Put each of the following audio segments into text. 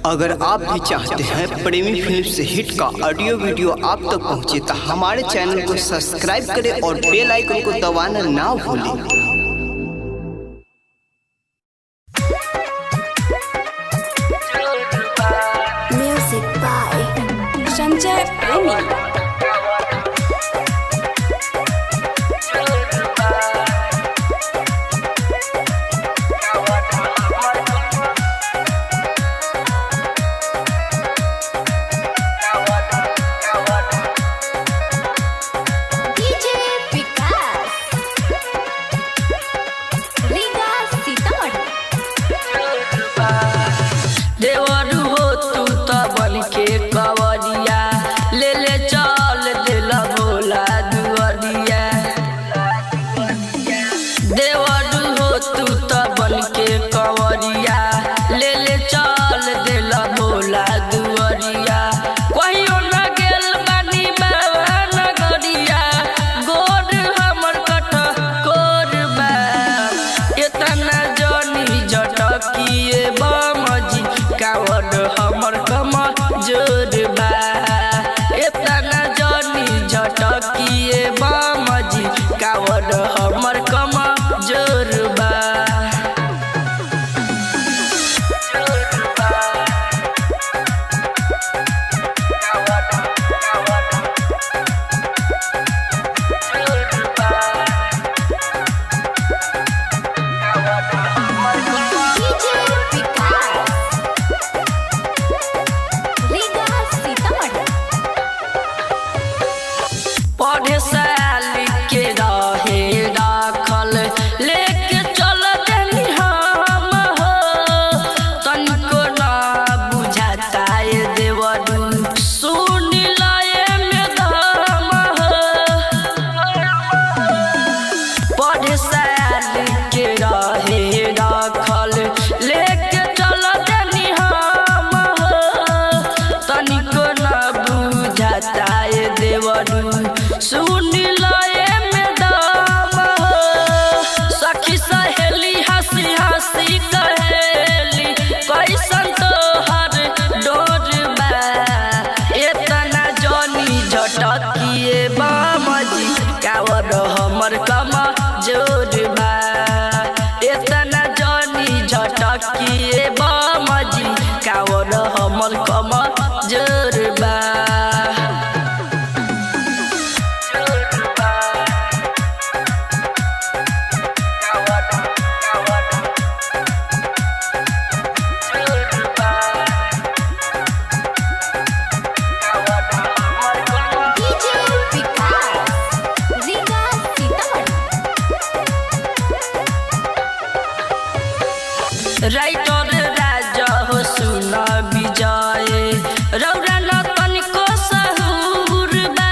अगर आप भी चाहते हैं प्रेमी फिल्म से हिट का ऑडियो वीडियो आप तक पहुंचे तो हमारे चैनल को सब्सक्राइब करें और बेल आइकन को दबाना ना भूलें। म्यूजिक बाय संजय प्रेमी। कवरिया ले ले चल दिला भोला दुआरिया देवरू हो तू तो बन के कवरिया ले ले चल दिला भोला दुआरिया कहियो न गेल बानी बाबा नगरिया गोर हमर कट कोरबा इतना जनी झटकिए बमजी कावर हमर कमर जोरबा इतना जनी झटकिए बमजी कावर हमर कमर जोरबा। पढ़े साल के रहे राखल लेके चल देनी हम हो तनिको ना बुझाता ये देवरू सुन लाए में दम हो पढ़े साल के रहे राखल लेके चल देनी हम हो तनिको ना बुझाता ये देवरू सुन लाए में दाम हो सखी सहेली हंसी हंसी कहेली कैसन तोहर डोरबा इतना जनी झटकिए बमजी कावर हमर कमर जोरबा इतना जनी झटकिए बमजी कावर हमर कमर जोरबा। राइटर राजा हो सुन विजय रौरा न तनिको सहूर बा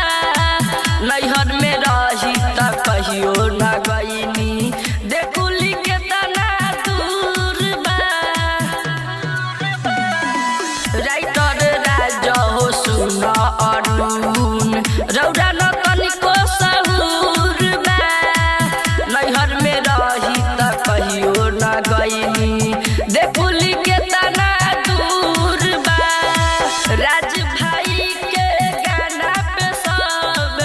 नैहर में रही त कहियो न गईनी देखुली के तना दूर बा राइटर राजा हो सुन अरुण रौरा न तनिको सहूर बा नैहर में रही त कहियो न गईनी देखुली के तना दूर बा राज भाई के गाना पे सब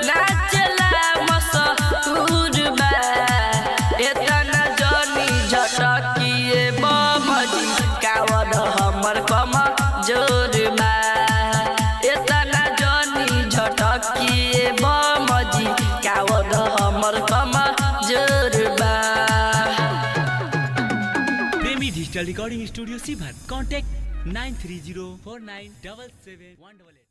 नाचला मशहूर बा इतना जनी झटकिए बमजी कावर हमर कमर जोरबा इतना जनी झटकिए बमजी कावर हमर कमर जोरबा। डिजिटल रिकॉर्डिंग स्टूडियो सीभर कॉन्टैक्ट 9304977188।